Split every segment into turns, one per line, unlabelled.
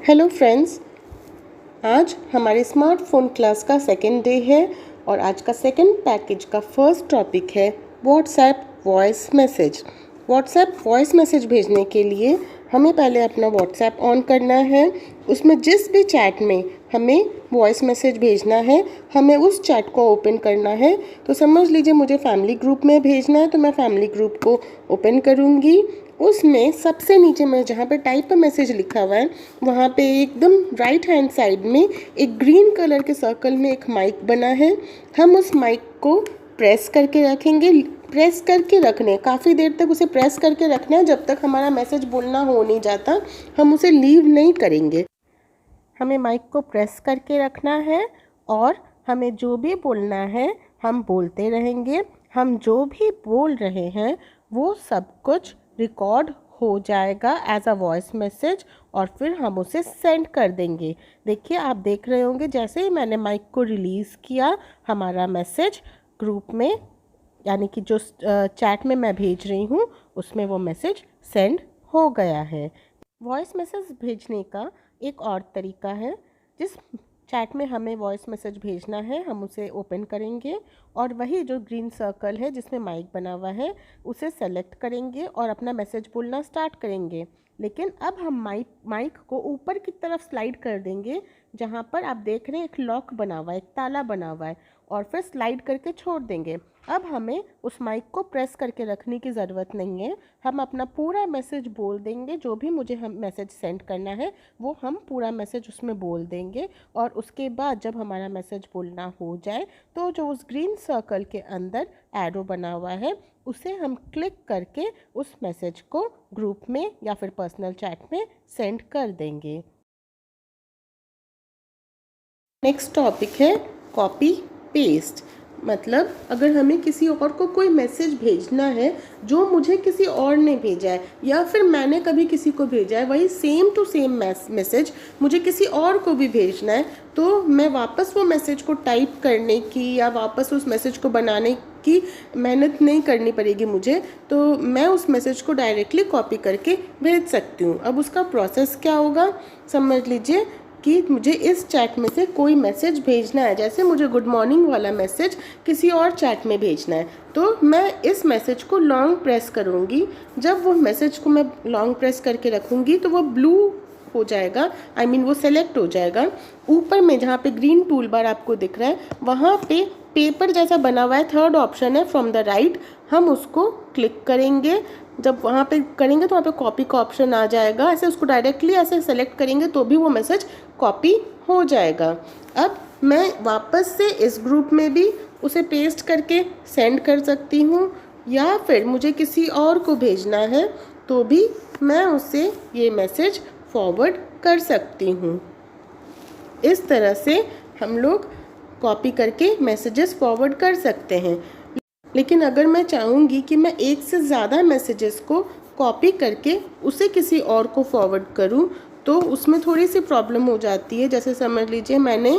Hello friends, आज हमारे smartphone class का सेकेंड डे है और आज का सेकेंड पैकेज का फर्स्ट टॉपिक है WhatsApp voice message. WhatsApp voice message भेजने के लिए हमें पहले अपना व्हाट्सएप ऑन करना है। उसमें जिस भी चैट में हमें वॉइस मैसेज भेजना है हमें उस चैट को ओपन करना है। तो समझ लीजिए मुझे फैमिली ग्रुप में भेजना है तो मैं फैमिली ग्रुप को ओपन करूँगी। उसमें सबसे नीचे में जहाँ पे टाइप पर मैसेज लिखा हुआ है वहाँ पे एकदम राइट हैंड साइड में एक ग्रीन कलर के सर्कल में एक माइक बना है। हम उस माइक को प्रेस करके रखेंगे। प्रेस करके रखने काफ़ी देर तक उसे प्रेस करके रखना है जब तक हमारा मैसेज बोलना हो नहीं जाता। हम उसे लीव नहीं करेंगे। हमें माइक को प्रेस करके रखना है और हमें जो भी बोलना है हम बोलते रहेंगे। हम जो भी बोल रहे हैं वो सब कुछ रिकॉर्ड हो जाएगा एज अ वॉइस मैसेज और फिर हम उसे सेंड कर देंगे। देखिए, आप देख रहे होंगे जैसे ही मैंने माइक को रिलीज़ किया हमारा मैसेज ग्रुप में यानी कि जो चैट में मैं भेज रही हूँ उसमें वो मैसेज सेंड हो गया है। वॉइस मैसेज भेजने का एक और तरीका है। जिस चैट में हमें वॉइस मैसेज भेजना है हम उसे ओपन करेंगे और वही जो ग्रीन सर्कल है जिसमें माइक बना हुआ है उसे सेलेक्ट करेंगे और अपना मैसेज बोलना स्टार्ट करेंगे। लेकिन अब हम माइक को ऊपर की तरफ स्लाइड कर देंगे जहाँ पर आप देख रहे हैं एक लॉक बना हुआ है, एक ताला बना हुआ है, और फिर स्लाइड करके छोड़ देंगे। अब हमें उस माइक को प्रेस करके रखने की ज़रूरत नहीं है। हम अपना पूरा मैसेज बोल देंगे। जो भी मुझे हम मैसेज सेंड करना है वो हम पूरा मैसेज उसमें बोल देंगे और उसके बाद जब हमारा मैसेज बोलना हो जाए तो जो उस ग्रीन सर्कल के अंदर एरो बना हुआ है उसे हम क्लिक करके उस मैसेज को ग्रुप में या फिर पर्सनल चैट में सेंड कर देंगे। नेक्स्ट टॉपिक है कॉपी पेस्ट। मतलब अगर हमें किसी और को कोई मैसेज भेजना है जो मुझे किसी और ने भेजा है या फिर मैंने कभी किसी को भेजा है वही सेम टू सेम मैसेज मुझे किसी और को भी भेजना है तो मैं वापस वो मैसेज को टाइप करने की या वापस उस मैसेज को बनाने की मेहनत नहीं करनी पड़ेगी मुझे। तो मैं उस मैसेज को डायरेक्टली कॉपी करके भेज सकती हूँ। अब उसका प्रोसेस क्या होगा समझ लीजिए कि मुझे इस चैट में से कोई मैसेज भेजना है। जैसे मुझे गुड मॉर्निंग वाला मैसेज किसी और चैट में भेजना है तो मैं इस मैसेज को लॉन्ग प्रेस करूँगी। जब वो मैसेज को मैं लॉन्ग प्रेस करके रखूँगी तो वो ब्लू हो जाएगा, वो सेलेक्ट हो जाएगा। ऊपर में जहाँ पे ग्रीन टूल बार आपको दिख रहा है वहाँ पे पेपर जैसा बना हुआ है, थर्ड ऑप्शन है फ्रॉम द राइट। हम उसको क्लिक करेंगे। जब वहाँ पे करेंगे तो वहाँ पे कॉपी का ऑप्शन आ जाएगा। ऐसे उसको डायरेक्टली ऐसे सेलेक्ट करेंगे तो भी वो मैसेज कॉपी हो जाएगा। अब मैं वापस से इस ग्रुप में भी उसे पेस्ट करके सेंड कर सकती हूँ या फिर मुझे किसी और को भेजना है तो भी मैं उसे ये मैसेज फॉरवर्ड कर सकती हूँ। इस तरह से हम लोग कॉपी करके मैसेजेस फॉरवर्ड कर सकते हैं। लेकिन अगर मैं चाहूँगी कि मैं एक से ज़्यादा मैसेजेस को कॉपी करके उसे किसी और को फॉरवर्ड करूँ तो उसमें थोड़ी सी प्रॉब्लम हो जाती है। जैसे समझ लीजिए मैंने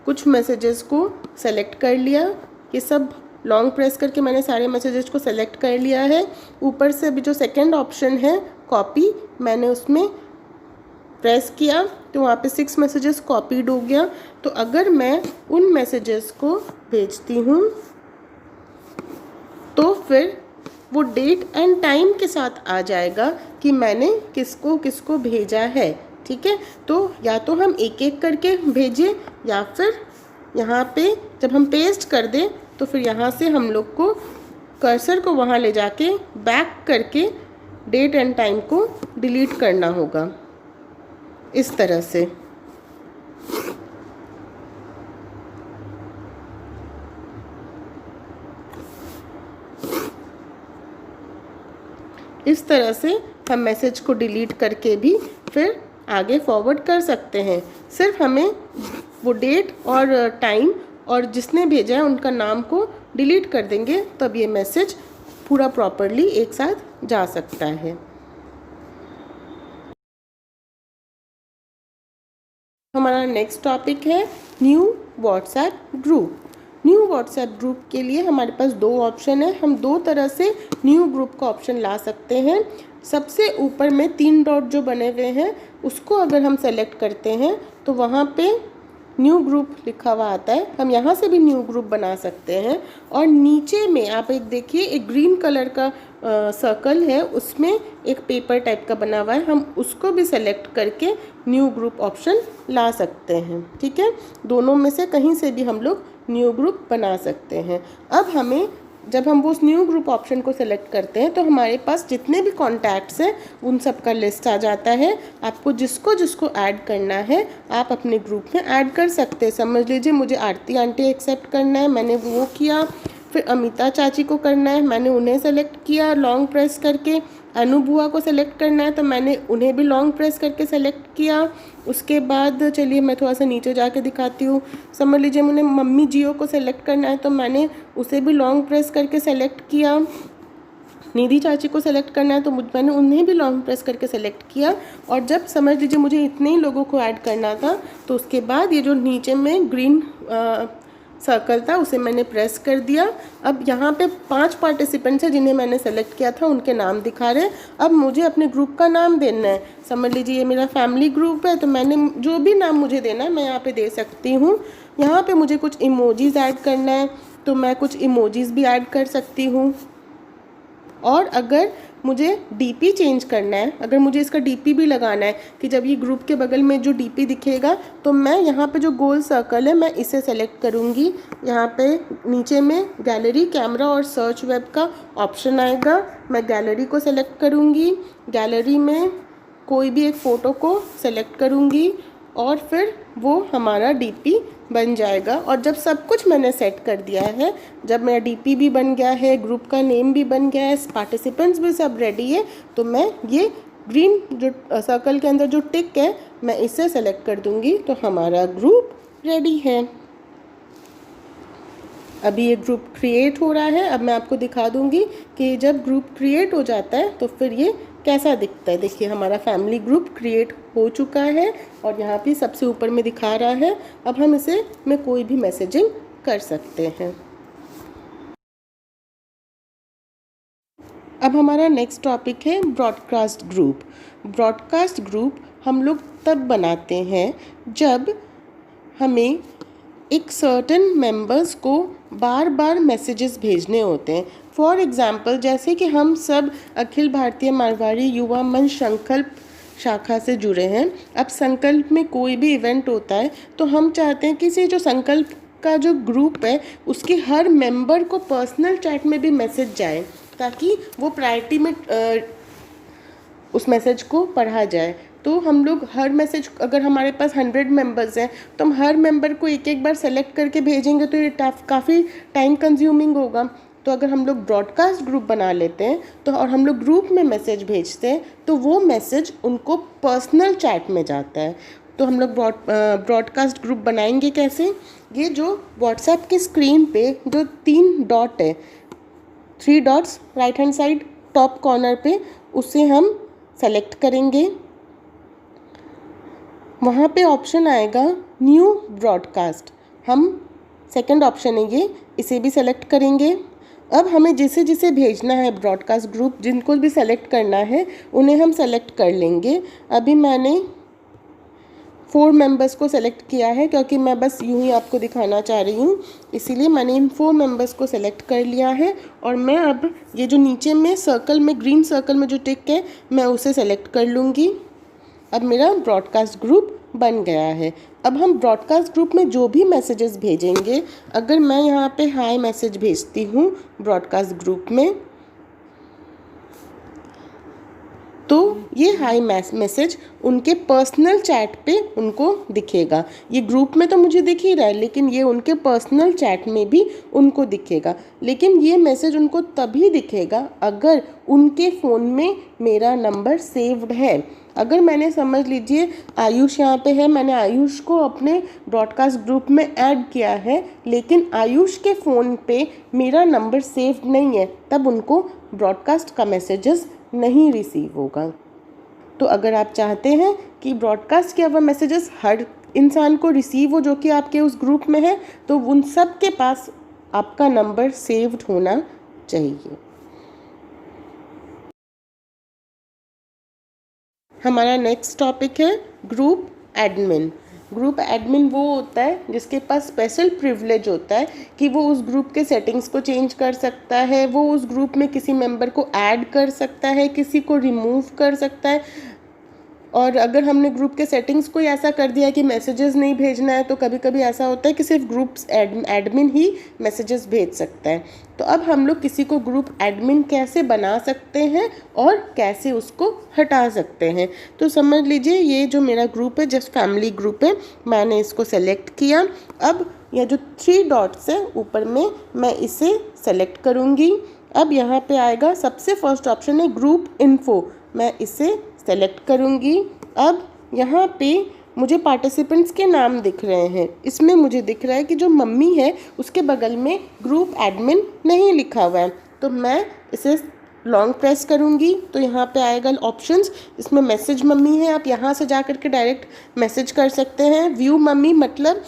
कुछ मैसेजेस को सेलेक्ट कर लिया, ये सब लॉन्ग प्रेस करके मैंने सारे मैसेजेस को सेलेक्ट कर लिया है। ऊपर से अभी जो सेकंड ऑप्शन है कॉपी, मैंने उसमें प्रेस किया तो वहाँ पे 6 मैसेजेस कॉपीड हो गया। तो अगर मैं उन मैसेजेस को भेजती हूँ तो फिर वो डेट एंड टाइम के साथ आ जाएगा कि मैंने किसको किसको भेजा है। ठीक है, तो या तो हम एक एक करके भेजें या फिर यहाँ पे जब हम पेस्ट कर दें तो फिर यहाँ से हम लोग को कर्सर को वहाँ ले जाके बैक करके डेट एंड टाइम को डिलीट करना होगा इस तरह से। इस तरह से हम मैसेज को डिलीट करके भी फिर आगे फॉरवर्ड कर सकते हैं। सिर्फ हमें वो डेट और टाइम और जिसने भेजा है उनका नाम को डिलीट कर देंगे तब ये मैसेज पूरा प्रॉपरली एक साथ जा सकता है। हमारा नेक्स्ट टॉपिक है new WhatsApp group. New WhatsApp group के लिए हमारे पास दो ऑप्शन है। हम दो तरह से न्यू ग्रुप का ऑप्शन ला सकते हैं। सबसे ऊपर में 3 डॉट जो बने हुए हैं उसको अगर हम सेलेक्ट करते हैं तो वहाँ पे न्यू ग्रुप लिखा हुआ आता है। हम यहाँ से भी न्यू ग्रुप बना सकते हैं। और नीचे में आप एक देखिए, एक ग्रीन कलर का सर्कल है, उसमें एक पेपर टाइप का बना हुआ है, हम उसको भी सेलेक्ट करके न्यू ग्रुप ऑप्शन ला सकते हैं। ठीक है, दोनों में से कहीं से भी हम लोग न्यू ग्रुप बना सकते हैं। अब हमें जब हम वो उस न्यू ग्रुप ऑप्शन को सेलेक्ट करते हैं तो हमारे पास जितने भी कॉन्टैक्ट्स हैं उन सब का लिस्ट आ जाता है। आपको जिसको जिसको ऐड करना है आप अपने ग्रुप में ऐड कर सकते हैं। समझ लीजिए मुझे आरती आंटी एक्सेप्ट करना है, मैंने वो किया। फिर अमिता चाची को करना है, मैंने उन्हें सेलेक्ट किया लॉन्ग प्रेस करके। अनु बुआ को सेलेक्ट करना है तो मैंने उन्हें भी लॉन्ग प्रेस करके सेलेक्ट किया। उसके बाद चलिए मैं थोड़ा सा नीचे जाके दिखाती हूँ। समझ लीजिए मुझे मम्मी जियो को सेलेक्ट करना है तो मैंने उसे भी लॉन्ग प्रेस करके सेलेक्ट किया। निधि चाची को सेलेक्ट करना है तो मैंने उन्हें भी लॉन्ग प्रेस करके सेलेक्ट किया। और जब समझ लीजिए मुझे इतने ही लोगों को ऐड करना था तो उसके बाद ये जो नीचे में ग्रीन सर्कल था उसे मैंने प्रेस कर दिया। अब यहाँ पे 5 पार्टिसिपेंट्स हैं जिन्हें मैंने सेलेक्ट किया था, उनके नाम दिखा रहे हैं। अब मुझे अपने ग्रुप का नाम देना है। समझ लीजिए ये मेरा फैमिली ग्रुप है तो मैंने जो भी नाम मुझे देना है मैं यहाँ पे दे सकती हूँ। यहाँ पे मुझे कुछ इमोजीज़ ऐड करना है तो मैं कुछ इमोजीज़ भी ऐड कर सकती हूँ। और अगर मुझे डीपी चेंज करना है, अगर मुझे इसका डीपी भी लगाना है कि जब ये ग्रुप के बगल में जो डीपी दिखेगा तो मैं यहाँ पे जो गोल सर्कल है मैं इसे सेलेक्ट करूँगी। यहाँ पे नीचे में गैलरी, कैमरा और सर्च वेब का ऑप्शन आएगा। मैं गैलरी को सेलेक्ट करूँगी। गैलरी में कोई भी एक फ़ोटो को सेलेक्ट करूँगी और फिर वो हमारा डीपी बन जाएगा। और जब सब कुछ मैंने सेट कर दिया है, जब मेरा डीपी भी बन गया है, ग्रुप का नेम भी बन गया है, पार्टिसिपेंट्स भी सब रेडी है, तो मैं ये ग्रीन जो सर्कल के अंदर जो टिक है मैं इसे सेलेक्ट कर दूंगी तो हमारा ग्रुप रेडी है। अभी ये ग्रुप क्रिएट हो रहा है। अब मैं आपको दिखा दूंगी कि जब ग्रुप क्रिएट हो जाता है तो फिर ये कैसा दिखता है। देखिए हमारा फैमिली ग्रुप क्रिएट हो चुका है और यहाँ पे सबसे ऊपर में दिखा रहा है। अब हम इसे में कोई भी मैसेजिंग कर सकते हैं। अब हमारा नेक्स्ट टॉपिक है ब्रॉडकास्ट ग्रुप। ब्रॉडकास्ट ग्रुप हम लोग तब बनाते हैं जब हमें एक सर्टेन मेंबर्स को बार बार मैसेजेस भेजने होते हैं। फॉर एग्ज़ाम्पल जैसे कि हम सब अखिल भारतीय मारवाड़ी युवा मंच संकल्प शाखा से जुड़े हैं। अब संकल्प में कोई भी इवेंट होता है तो हम चाहते हैं कि से जो संकल्प का जो ग्रुप है उसके हर मेंबर को पर्सनल चैट में भी मैसेज जाए ताकि वो प्रायोरिटी में उस मैसेज को पढ़ा जाए। तो हम लोग हर मैसेज, अगर हमारे पास 100 मेंबर्स हैं तो हम हर मेंबर को एक एक बार सेलेक्ट करके भेजेंगे तो ये काफ़ी टाइम कंज्यूमिंग होगा। तो अगर हम लोग ब्रॉडकास्ट ग्रुप बना लेते हैं तो और हम लोग ग्रुप में मैसेज भेजते हैं तो वो मैसेज उनको पर्सनल चैट में जाता है। तो हम लोग ब्रॉडकास्ट ग्रुप बनाएंगे कैसे? ये जो व्हाट्सएप की स्क्रीन पे जो 3 डॉट है, 3 dots right hand side top corner पे, उसे हम सेलेक्ट करेंगे। वहाँ पे ऑप्शन आएगा न्यू ब्रॉडकास्ट, हम सेकंड ऑप्शन है ये, इसे भी सेलेक्ट करेंगे। अब हमें जिसे जिसे भेजना है ब्रॉडकास्ट ग्रुप, जिनको भी सेलेक्ट करना है उन्हें हम सेलेक्ट कर लेंगे। अभी मैंने 4 मेंबर्स को सेलेक्ट किया है क्योंकि मैं बस यूं ही आपको दिखाना चाह रही हूँ, इसीलिए मैंने इन 4 मेंबर्स को सेलेक्ट कर लिया है। और मैं अब ये जो नीचे में सर्कल में ग्रीन सर्कल में जो टिक है मैं उसे सेलेक्ट कर लूँगी। अब मेरा ब्रॉडकास्ट ग्रुप बन गया है। अब हम ब्रॉडकास्ट ग्रुप में जो भी मैसेजेस भेजेंगे, अगर मैं यहाँ पे हाय मैसेज भेजती हूँ ब्रॉडकास्ट ग्रुप में तो ये हाई मैसेज उनके पर्सनल चैट पे उनको दिखेगा। ये ग्रुप में तो मुझे दिख ही रहा है लेकिन ये उनके पर्सनल चैट में भी उनको दिखेगा। लेकिन ये मैसेज उनको तभी दिखेगा अगर उनके फ़ोन में मेरा नंबर सेव्ड है। अगर मैंने, समझ लीजिए आयुष यहाँ पे है, मैंने आयुष को अपने ब्रॉडकास्ट ग्रुप में ऐड किया है लेकिन आयुष के फ़ोन पे मेरा नंबर सेव्ड नहीं है, तब उनको ब्रॉडकास्ट का मैसेजेस नहीं रिसीव होगा। तो अगर आप चाहते हैं कि ब्रॉडकास्ट किया हुआ मैसेजेस हर इंसान को रिसीव हो जो कि आपके उस ग्रुप में है, तो उन सब के पास आपका नंबर सेव्ड होना चाहिए। हमारा नेक्स्ट टॉपिक है ग्रुप एडमिन। ग्रुप एडमिन वो होता है जिसके पास स्पेशल प्रिविलेज होता है कि वो उस ग्रुप के सेटिंग्स को चेंज कर सकता है, वो उस ग्रुप में किसी मेंबर को ऐड कर सकता है, किसी को रिमूव कर सकता है। और अगर हमने ग्रुप के सेटिंग्स को ऐसा कर दिया कि मैसेजेस नहीं भेजना है, तो कभी कभी ऐसा होता है कि सिर्फ ग्रुप्स एडमिन ही मैसेजेस भेज सकता है। तो अब हम लोग किसी को ग्रुप एडमिन कैसे बना सकते हैं और कैसे उसको हटा सकते हैं। तो समझ लीजिए ये जो मेरा ग्रुप है, जस्ट फैमिली ग्रुप है, मैंने इसको सेलेक्ट किया। अब यह जो 3 डॉट्स है ऊपर में, मैं इसे सेलेक्ट करूँगी। अब यहाँ पे आएगा सबसे फर्स्ट ऑप्शन है ग्रुप इन्फो, मैं इसे सेलेक्ट करूँगी। अब यहाँ पे मुझे पार्टिसिपेंट्स के नाम दिख रहे हैं, इसमें मुझे दिख रहा है कि जो मम्मी है उसके बगल में ग्रुप एडमिन नहीं लिखा हुआ है, तो मैं इसे लॉन्ग प्रेस करूँगी तो यहाँ पे आएगा ऑप्शंस, इसमें मैसेज मम्मी है, आप यहाँ से जा कर के डायरेक्ट मैसेज कर सकते हैं। व्यू मम्मी मतलब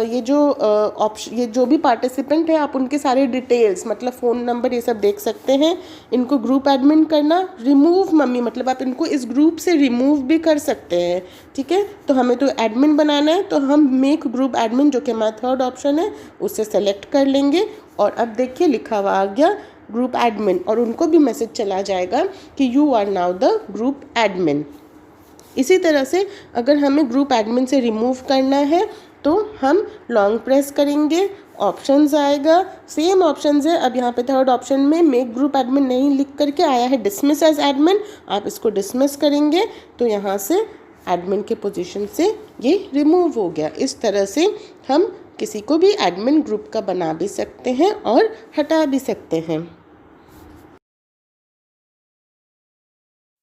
ये जो ऑप्शन, ये जो भी पार्टिसिपेंट है आप उनके सारे डिटेल्स मतलब फ़ोन नंबर ये सब देख सकते हैं। इनको ग्रुप एडमिन करना। रिमूव मम्मी मतलब आप इनको इस ग्रुप से रिमूव भी कर सकते हैं, ठीक है। तो हमें तो एडमिन बनाना है, तो हम मेक ग्रुप एडमिन, जो कि हमारा थर्ड ऑप्शन है, उसे सेलेक्ट कर लेंगे। और अब देखिए लिखा हुआ आ गया ग्रुप एडमिन, और उनको भी मैसेज चला जाएगा कि you are now the group admin. इसी तरह से अगर हमें ग्रुप एडमिन से रिमूव करना है तो हम लॉन्ग प्रेस करेंगे, ऑप्शंस आएगा, सेम ऑप्शंस है। अब यहाँ पे थर्ड ऑप्शन में मेक ग्रुप एडमिन नहीं लिख करके आया है डिसमिस एज एडमिन, आप इसको डिसमिस करेंगे तो यहाँ से एडमिन के पोजीशन से ये रिमूव हो गया। इस तरह से हम किसी को भी एडमिन ग्रुप का बना भी सकते हैं और हटा भी सकते हैं।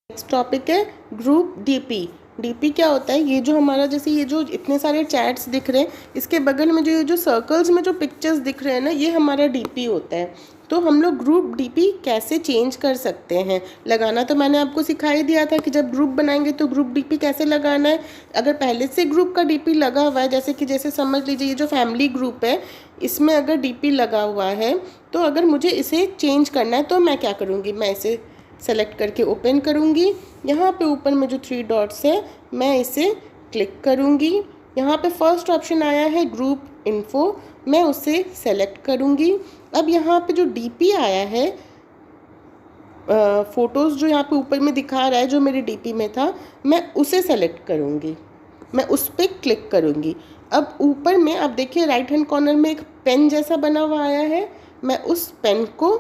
नेक्स्ट टॉपिक है ग्रुप डीपी। डीपी क्या होता है? ये जो हमारा, जैसे ये जो इतने सारे चैट्स दिख रहे हैं, इसके बगल में जो सर्कल्स में जो पिक्चर्स दिख रहे हैं ना, ये हमारा डीपी होता है। तो हम लोग ग्रुप डीपी कैसे चेंज कर सकते हैं? लगाना तो मैंने आपको सिखा ही दिया था कि जब ग्रुप बनाएंगे तो ग्रुप डीपी कैसे लगाना है। अगर पहले से ग्रुप का डीपी लगा हुआ है, जैसे समझ लीजिए ये जो फैमिली ग्रुप है, इसमें अगर डीपी लगा हुआ है, तो अगर मुझे इसे चेंज करना है तो मैं क्या करूँगी, मैं इसे सेलेक्ट करके ओपन करूँगी। यहाँ पे ऊपर में जो 3 डॉट्स है, मैं इसे क्लिक करूँगी। यहाँ पे फर्स्ट ऑप्शन आया है ग्रुप इन्फो, मैं उसे सेलेक्ट करूँगी। अब यहाँ पे जो डीपी आया है, फ़ोटोज़ जो यहाँ पे ऊपर में दिखा रहा है जो मेरे डीपी में था, मैं उसे सेलेक्ट करूँगी, मैं उस पर क्लिक करूँगी। अब ऊपर में आप देखिए राइट हैंड कॉर्नर में एक पेन जैसा बना हुआ आया है, मैं उस पेन को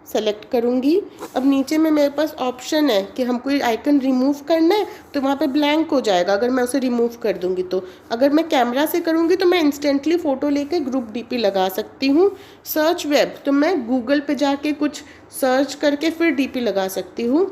सेलेक्ट करूँगी। अब नीचे में मेरे पास ऑप्शन है कि हमको ये आइकन रिमूव करना है, तो वहाँ पे ब्लैंक हो जाएगा अगर मैं उसे रिमूव कर दूँगी तो। अगर मैं कैमरा से करूँगी तो मैं इंस्टेंटली फ़ोटो लेके ग्रुप डीपी लगा सकती हूँ। सर्च वेब, तो मैं गूगल पे जाके कुछ सर्च करके फिर डीपी लगा सकती हूँ।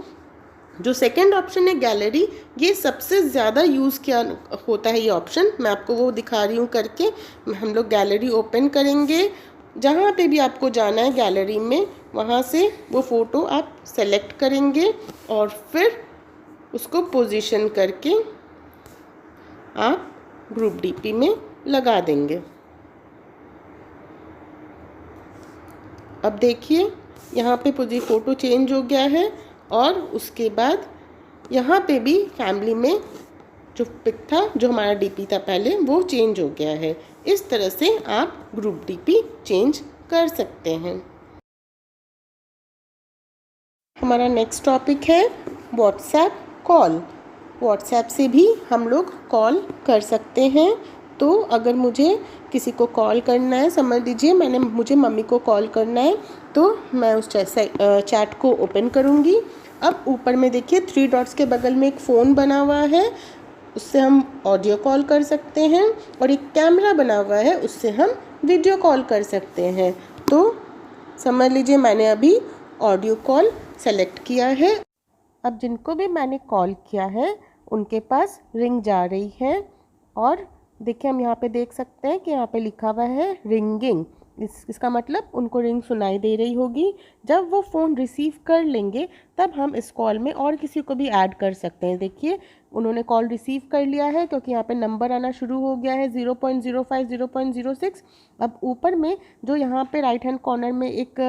जो सेकंड ऑप्शन है गैलरी, ये सबसे ज़्यादा यूज़ किया होता है ये ऑप्शन, मैं आपको वो दिखा रही हूँ करके। हम लोग गैलरी ओपन करेंगे, जहाँ पे भी आपको जाना है गैलरी में, वहाँ से वो फ़ोटो आप सेलेक्ट करेंगे और फिर उसको पोजीशन करके आप ग्रुप डीपी में लगा देंगे। अब देखिए यहाँ पे फ़ोटो चेंज हो गया है, और उसके बाद यहाँ पे भी फैमिली में जो पिक था, जो हमारा डीपी था पहले, वो चेंज हो गया है। इस तरह से आप ग्रुप डीपी चेंज कर सकते हैं। हमारा नेक्स्ट टॉपिक है व्हाट्सएप कॉल। व्हाट्सएप से भी हम लोग कॉल कर सकते हैं। तो अगर मुझे किसी को कॉल करना है, समझ लीजिए मुझे मम्मी को कॉल करना है, तो मैं उस चैट को ओपन करूँगी। अब ऊपर में देखिए 3 डॉट्स के बगल में एक फ़ोन बना हुआ है, उससे हम ऑडियो कॉल कर सकते हैं, और एक कैमरा बना हुआ है, उससे हम वीडियो कॉल कर सकते हैं। तो समझ लीजिए मैंने अभी ऑडियो कॉल सेलेक्ट किया है। अब जिनको भी मैंने कॉल किया है उनके पास रिंग जा रही है, और देखिए हम यहाँ पे देख सकते हैं कि यहाँ पे लिखा हुआ है रिंगिंग। इसका मतलब उनको रिंग सुनाई दे रही होगी। जब वो फ़ोन रिसीव कर लेंगे तब हम इस कॉल में और किसी को भी ऐड कर सकते हैं। देखिए उन्होंने कॉल रिसीव कर लिया है, क्योंकि यहाँ पे नंबर आना शुरू हो गया है 0.05 0.06। अब ऊपर में जो यहाँ पे राइट हैंड कॉर्नर में एक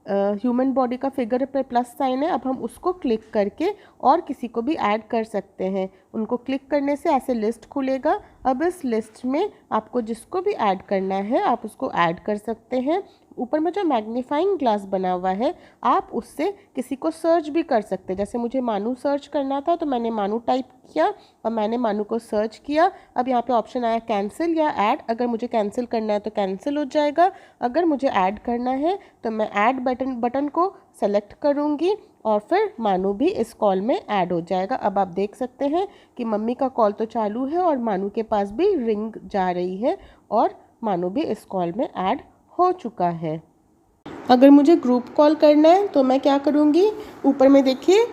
ह्यूमन बॉडी का फिगर पे प्लस साइन है, अब हम उसको क्लिक करके और किसी को भी ऐड कर सकते हैं। उनको क्लिक करने से ऐसे लिस्ट खुलेगा। अब इस लिस्ट में आपको जिसको भी ऐड करना है आप उसको ऐड कर सकते हैं। ऊपर में जो मैग्नीफाइंग ग्लास बना हुआ है आप उससे किसी को सर्च भी कर सकते हैं। जैसे मुझे मानू सर्च करना था तो मैंने मानू टाइप किया और मैंने मानू को सर्च किया। अब यहाँ पे ऑप्शन आया कैंसिल या ऐड। अगर मुझे कैंसिल करना है तो कैंसिल हो जाएगा, अगर मुझे ऐड करना है तो मैं ऐड बटन को सेलेक्ट करूँगी और फिर मानू भी इस कॉल में ऐड हो जाएगा। अब आप देख सकते हैं कि मम्मी का कॉल तो चालू है और मानू के पास भी रिंग जा रही है और मानू भी इस कॉल में ऐड हो चुका है। अगर मुझे ग्रुप कॉल करना है तो मैं क्या करूँगी, ऊपर में देखिए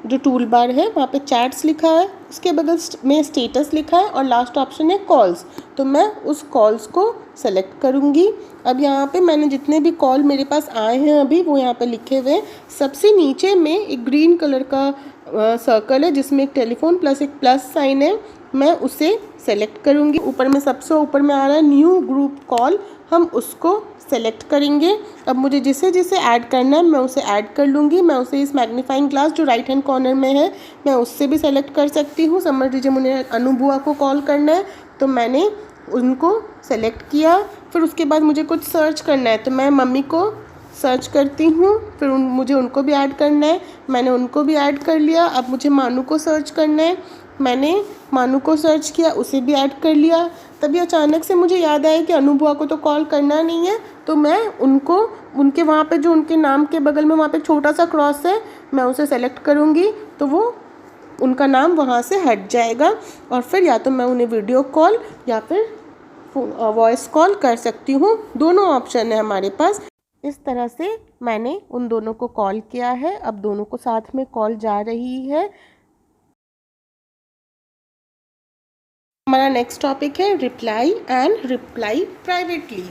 जो टूल बार है वहाँ पे चैट्स लिखा है, उसके बगल में स्टेटस लिखा है और लास्ट ऑप्शन है कॉल्स। तो मैं उस कॉल्स को सेलेक्ट करूँगी। अब यहाँ पे मैंने जितने भी कॉल मेरे पास आए हैं अभी वो यहाँ पे लिखे हुए हैं। सबसे नीचे में एक ग्रीन कलर का सर्कल है जिसमें एक टेलीफोन प्लस एक प्लस साइन है, मैं उसे सेलेक्ट करूँगी। ऊपर में सबसे ऊपर में आ रहा है न्यू ग्रुप कॉल, हम उसको सेलेक्ट करेंगे। अब मुझे जिसे जिसे ऐड करना है मैं उसे ऐड कर लूँगी। मैं उसे इस मैग्नीफाइंग ग्लास जो राइट हैंड कॉर्नर में है मैं उससे भी सेलेक्ट कर सकती हूँ। समझ लीजिए मुझे अनु बुआ को कॉल करना है तो मैंने उनको सेलेक्ट किया। फिर उसके बाद मुझे कुछ सर्च करना है तो मैं मम्मी को सर्च करती हूँ, फिर मुझे उनको भी ऐड करना है, मैंने उनको भी ऐड कर लिया। अब मुझे मानू को सर्च करना है, मैंने मानू को सर्च किया, उसे भी ऐड कर लिया। तभी अचानक से मुझे याद आया कि अनु बुआ को तो कॉल करना नहीं है, तो मैं उनको उनके वहाँ पे जो उनके नाम के बगल में वहाँ पे छोटा सा क्रॉस है मैं उसे सेलेक्ट करूँगी तो वो उनका नाम वहाँ से हट जाएगा और फिर या तो मैं उन्हें वीडियो कॉल या फिर वॉइस कॉल कर सकती हूँ। दोनों ऑप्शन है हमारे पास। इस तरह से मैंने उन दोनों को कॉल किया है। अब दोनों को साथ में कॉल जा रही है। हमारा नेक्स्ट टॉपिक है रिप्लाई एंड रिप्लाई प्राइवेटली।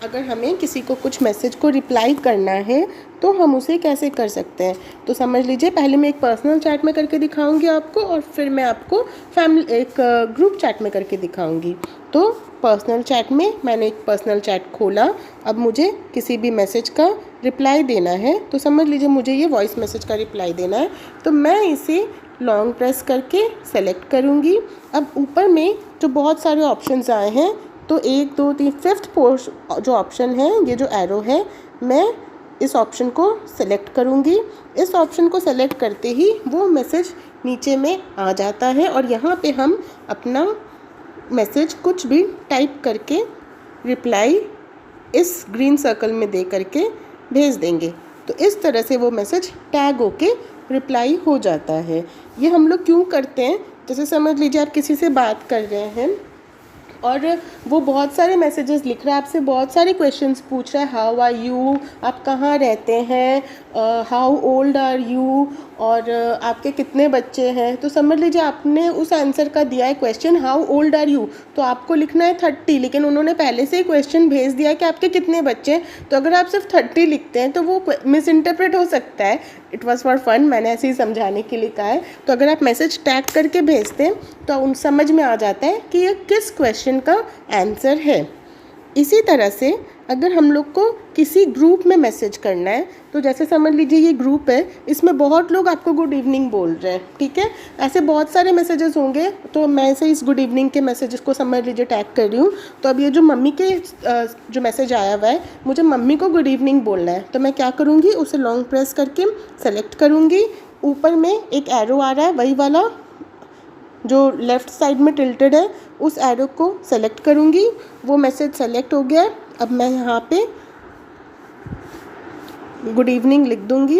अगर हमें किसी को कुछ मैसेज को रिप्लाई करना है तो हम उसे कैसे कर सकते हैं, तो समझ लीजिए पहले मैं एक पर्सनल चैट में करके दिखाऊंगी आपको और फिर मैं आपको एक ग्रुप चैट में करके दिखाऊंगी। तो पर्सनल चैट में मैंने एक पर्सनल चैट खोला। अब मुझे किसी भी मैसेज का रिप्लाई देना है तो समझ लीजिए मुझे ये वॉइस मैसेज का रिप्लाई देना है तो मैं इसे लॉन्ग प्रेस करके सेलेक्ट करूँगी। अब ऊपर में जो बहुत सारे ऑप्शंस आए हैं तो 1 2 3 फिफ्थ जो ऑप्शन है, ये जो एरो है, मैं इस ऑप्शन को सेलेक्ट करूँगी। इस ऑप्शन को सेलेक्ट करते ही वो मैसेज नीचे में आ जाता है और यहाँ पे हम अपना मैसेज कुछ भी टाइप करके रिप्लाई इस ग्रीन सर्कल में दे करके भेज देंगे। तो इस तरह से वो मैसेज टैग होके रिप्लाई हो जाता है। ये हम लोग क्यों करते हैं, जैसे समझ लीजिए आप किसी से बात कर रहे हैं और वो बहुत सारे मैसेजेस लिख रहा है, आपसे बहुत सारे क्वेश्चंस पूछ रहा है, हाउ आर यू, आप कहाँ रहते हैं, हाउ ओल्ड आर यू, और आपके कितने बच्चे हैं। तो समझ लीजिए आपने उस आंसर का दिया है question how old are you, तो आपको लिखना है 30, लेकिन उन्होंने पहले से ही क्वेश्चन भेज दिया कि आपके कितने बच्चे हैं। तो अगर आप सिर्फ 30 लिखते हैं तो वो मिस इंटरप्रेट हो सकता है। इट वॉज़ फॉर फन, मैंने ऐसे ही समझाने के लिए कहा है। तो अगर आप मैसेज टैग करके भेजते हैं तो उन समझ में आ जाता है कि ये किस क्वेश्चन का आंसर है। इसी तरह से अगर हम लोग को किसी ग्रुप में मैसेज करना है तो जैसे समझ लीजिए ये ग्रुप है, इसमें बहुत लोग आपको गुड इवनिंग बोल रहे हैं, ठीक है, ऐसे बहुत सारे मैसेजेस होंगे। तो मैं ऐसे इस गुड इवनिंग के मैसेजेस को समझ लीजिए टैग कर रही हूँ। तो अब ये जो मम्मी के जो मैसेज आया हुआ है, मुझे मम्मी को गुड इवनिंग बोलना है, तो मैं क्या करूँगी, उसे लॉन्ग प्रेस करके सेलेक्ट करूँगी। ऊपर में एक एरो आ रहा है, वही वाला जो लेफ़्ट साइड में टिल्टेड है, उस एरो को सेलेक्ट करूँगी। वो मैसेज सेलेक्ट हो गया। अब मैं यहाँ पे गुड इवनिंग लिख दूँगी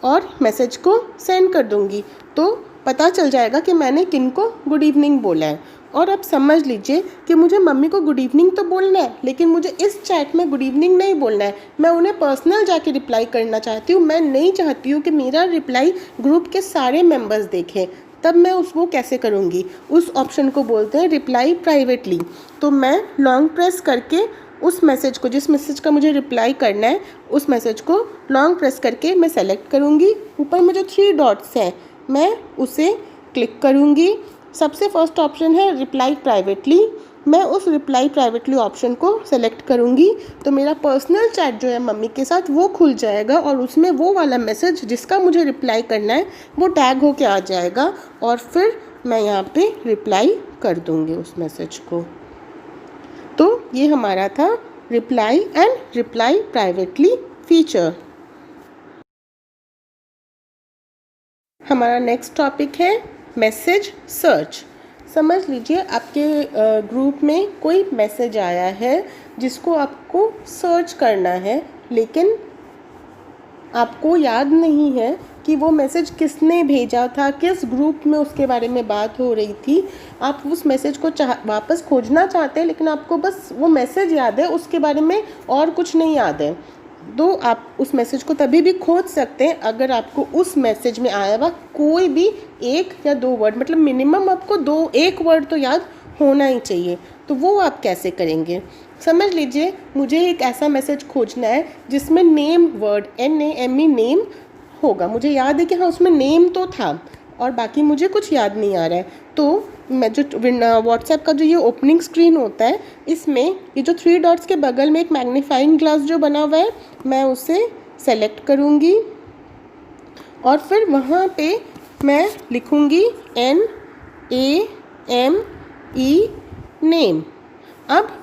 और मैसेज को सेंड कर दूँगी, तो पता चल जाएगा कि मैंने किनको गुड इवनिंग बोला है। और अब समझ लीजिए कि मुझे मम्मी को गुड इवनिंग तो बोलना है, लेकिन मुझे इस चैट में गुड इवनिंग नहीं बोलना है, मैं उन्हें पर्सनल जाके रिप्लाई करना चाहती हूँ। मैं नहीं चाहती हूँ कि मेरा रिप्लाई ग्रुप के सारे मेंबर्स देखें। तब मैं उसको कैसे करूँगी, उस ऑप्शन को बोलते हैं रिप्लाई प्राइवेटली। तो मैं लॉन्ग प्रेस करके उस मैसेज को, जिस मैसेज का मुझे रिप्लाई करना है, उस मैसेज को लॉन्ग प्रेस करके मैं सेलेक्ट करूँगी। ऊपर में जो 3 डॉट्स हैं मैं उसे क्लिक करूँगी। सबसे फर्स्ट ऑप्शन है रिप्लाई प्राइवेटली, मैं उस रिप्लाई प्राइवेटली ऑप्शन को सेलेक्ट करूँगी तो मेरा पर्सनल चैट जो है मम्मी के साथ वो खुल जाएगा और उसमें वो वाला मैसेज जिसका मुझे रिप्लाई करना है वो टैग होके आ जाएगा और फिर मैं यहाँ पे रिप्लाई कर दूँगी उस मैसेज को। तो ये हमारा था reply and reply privately feature. हमारा नेक्स्ट टॉपिक है मैसेज सर्च। समझ लीजिए आपके ग्रुप में कोई मैसेज आया है जिसको आपको सर्च करना है, लेकिन आपको याद नहीं है कि वो मैसेज किसने भेजा था, किस ग्रुप में उसके बारे में बात हो रही थी। आप उस मैसेज को वापस खोजना चाहते हैं, लेकिन आपको बस वो मैसेज याद है, उसके बारे में और कुछ नहीं याद है। तो आप उस मैसेज को तभी भी खोज सकते हैं अगर आपको उस मैसेज में आया हुआ कोई भी एक या दो वर्ड, मतलब मिनिमम आपको एक वर्ड तो याद होना ही चाहिए। तो वो आप कैसे करेंगे? समझ लीजिए मुझे एक ऐसा मैसेज खोजना है जिसमें नेम वर्ड NAME नेम होगा। मुझे याद है कि हाँ उसमें नेम तो था और बाकी मुझे कुछ याद नहीं आ रहा है। तो मैं जो व्हाट्सएप का जो ये ओपनिंग स्क्रीन होता है, इसमें ये जो 3 डॉट्स के बगल में एक मैग्नीफाइंग ग्लास जो बना हुआ है, मैं उसे सेलेक्ट करूँगी और फिर वहाँ पे मैं लिखूँगी NAME नेम। अब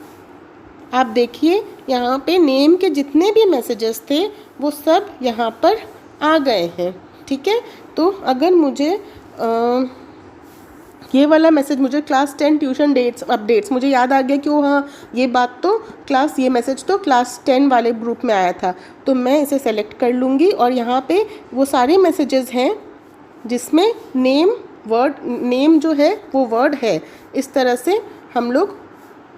आप देखिए यहाँ पे नेम के जितने भी मैसेजेस थे वो सब यहाँ पर आ गए हैं। ठीक है, तो अगर मुझे ये वाला मैसेज, मुझे क्लास 10 ट्यूशन डेट्स अपडेट्स, मुझे याद आ गया कि वो हाँ ये मैसेज तो क्लास 10 वाले ग्रुप में आया था, तो मैं इसे सेलेक्ट कर लूँगी और यहाँ पे वो सारे मैसेजेस हैं जिसमें नेम जो है वो वर्ड है। इस तरह से हम लोग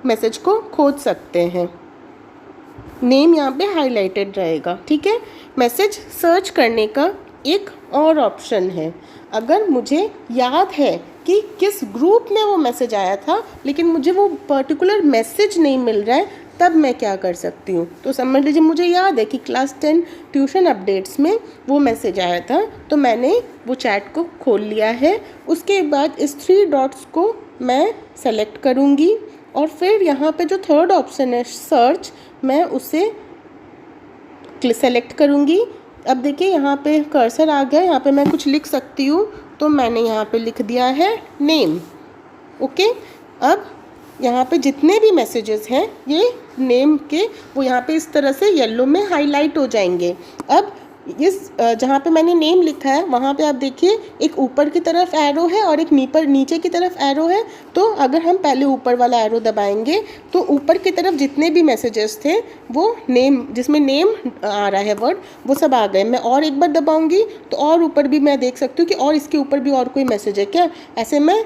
मैसेज को खोज सकते हैं। नेम यहाँ पे हाईलाइटेड रहेगा। ठीक है, मैसेज सर्च करने का एक और ऑप्शन है। अगर मुझे याद है कि किस ग्रुप में वो मैसेज आया था लेकिन मुझे वो पर्टिकुलर मैसेज नहीं मिल रहा है, तब मैं क्या कर सकती हूँ? तो समझ लीजिए मुझे याद है कि क्लास 10 ट्यूशन अपडेट्स में वो मैसेज आया था, तो मैंने वो चैट को खोल लिया है। उसके बाद इस 3 डॉट्स को मैं सेलेक्ट करूँगी और फिर यहाँ पे जो थर्ड ऑप्शन है सर्च, मैं उसे सेलेक्ट करूँगी। अब देखिए यहाँ पे कर्सर आ गया, यहाँ पे मैं कुछ लिख सकती हूँ, तो मैंने यहाँ पे लिख दिया है नेम। ओके, अब यहाँ पे जितने भी मैसेजेस हैं ये नेम के, वो यहाँ पे इस तरह से येलो में हाईलाइट हो जाएंगे। अब इस जहाँ पे मैंने नेम लिखा है वहाँ पे आप देखिए एक ऊपर की तरफ एरो है और एक नीचे की तरफ एरो है। तो अगर हम पहले ऊपर वाला एरो दबाएंगे तो ऊपर की तरफ जितने भी मैसेजेस थे वो नेम, जिसमें नेम आ रहा है वर्ड, वो सब आ गए। मैं और एक बार दबाऊंगी तो और ऊपर भी मैं देख सकती हूँ कि और इसके ऊपर भी और कोई मैसेज है क्या। ऐसे मैं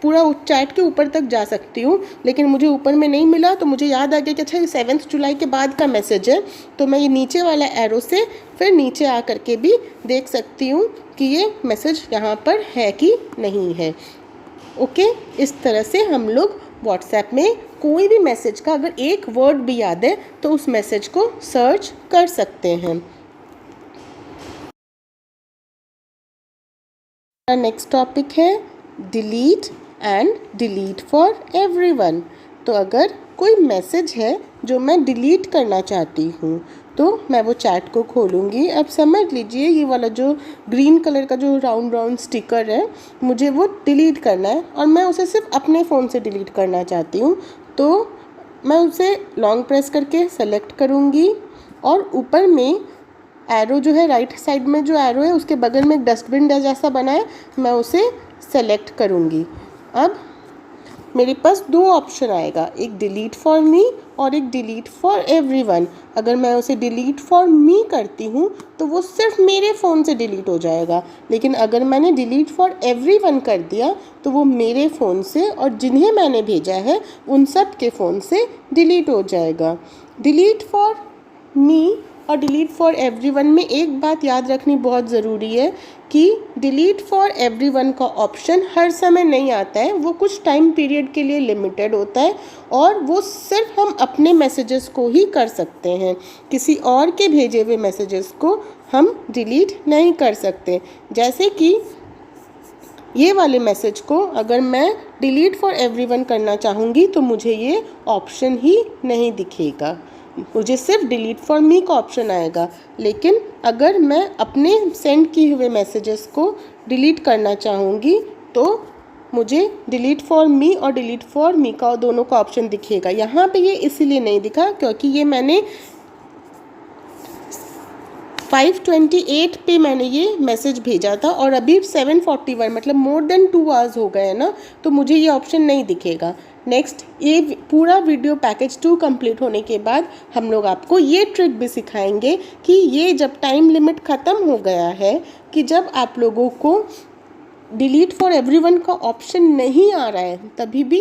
पूरा चैट के ऊपर तक जा सकती हूँ, लेकिन मुझे ऊपर में नहीं मिला तो मुझे याद आ गया कि अच्छा ये 7 जुलाई के बाद का मैसेज है, तो मैं ये नीचे वाला एरो से फिर नीचे आ करके भी देख सकती हूँ कि ये मैसेज यहाँ पर है कि नहीं है। ओके, इस तरह से हम लोग व्हाट्सएप में कोई भी मैसेज का अगर एक वर्ड भी याद है तो उस मैसेज को सर्च कर सकते हैं। नेक्स्ट टॉपिक है delete and delete for everyone. तो अगर कोई मैसेज है जो मैं डिलीट करना चाहती हूँ तो मैं वो चैट को खोलूँगी। अब समझ लीजिए ये वाला जो ग्रीन कलर का जो राउंड स्टिकर है, मुझे वो डिलीट करना है और मैं उसे सिर्फ अपने फ़ोन से डिलीट करना चाहती हूँ। तो मैं उसे लॉन्ग प्रेस करके सेलेक्ट करूँगी और ऊपर में एरो जो है, राइट साइड में जो एरो है उसके बगल में एक डस्टबिन जैसा बना है, मैं उसे सेलेक्ट करूँगी। अब मेरे पास 2 ऑप्शन आएगा, एक डिलीट फॉर मी और एक डिलीट फॉर एवरीवन। अगर मैं उसे डिलीट फॉर मी करती हूँ तो वो सिर्फ मेरे फ़ोन से डिलीट हो जाएगा, लेकिन अगर मैंने डिलीट फॉर एवरीवन कर दिया तो वो मेरे फ़ोन से और जिन्हें मैंने भेजा है उन सब के फ़ोन से डिलीट हो जाएगा। डिलीट फॉर मी और डिलीट फॉर एवरीवन में एक बात याद रखनी बहुत ज़रूरी है कि डिलीट फॉर एवरीवन का ऑप्शन हर समय नहीं आता है, वो कुछ टाइम पीरियड के लिए लिमिटेड होता है और वो सिर्फ हम अपने मैसेजेस को ही कर सकते हैं, किसी और के भेजे हुए मैसेजेस को हम डिलीट नहीं कर सकते। जैसे कि ये वाले मैसेज को अगर मैं डिलीट फॉर एवरीवन करना चाहूँगी तो मुझे ये ऑप्शन ही नहीं दिखेगा, मुझे सिर्फ डिलीट फॉर मी का ऑप्शन आएगा। लेकिन अगर मैं अपने सेंड किए हुए मैसेजेस को डिलीट करना चाहूँगी तो मुझे डिलीट फॉर मी और डिलीट फॉर मी का दोनों का ऑप्शन दिखेगा। यहाँ पे ये इसीलिए नहीं दिखा क्योंकि ये मैंने 5:28 पे मैंने ये मैसेज भेजा था और अभी 7:41 मतलब मोर देन 2 आवर्स हो गए हैं ना, तो मुझे ये ऑप्शन नहीं दिखेगा। नेक्स्ट, ये पूरा वीडियो पैकेज 2 कंप्लीट होने के बाद हम लोग आपको ये ट्रिक भी सिखाएंगे कि ये जब टाइम लिमिट ख़त्म हो गया है, कि जब आप लोगों को डिलीट फॉर एवरीवन का ऑप्शन नहीं आ रहा है, तभी भी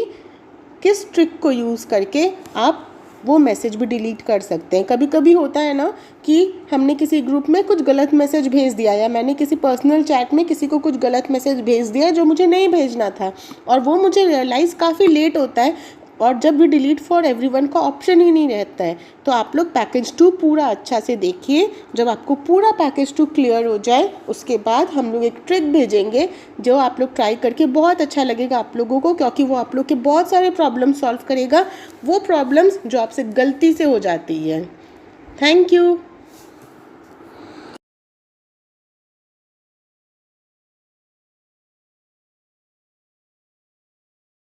किस ट्रिक को यूज़ करके आप वो मैसेज भी डिलीट कर सकते हैं। कभी कभी होता है ना कि हमने किसी ग्रुप में कुछ गलत मैसेज भेज दिया या मैंने किसी पर्सनल चैट में किसी को कुछ गलत मैसेज भेज दिया जो मुझे नहीं भेजना था, और वो मुझे रियलाइज़ काफ़ी लेट होता है और जब भी डिलीट फॉर एवरीवन का ऑप्शन ही नहीं रहता है। तो आप लोग पैकेज 2 पूरा अच्छा से देखिए। जब आपको पूरा पैकेज 2 क्लियर हो जाए उसके बाद हम लोग एक ट्रिक भेजेंगे जो आप लोग ट्राई करके बहुत अच्छा लगेगा आप लोगों को, क्योंकि वो आप लोग के बहुत सारे प्रॉब्लम सॉल्व करेगा, वो प्रॉब्लम्स जो आपसे गलती से हो जाती है। Thank you.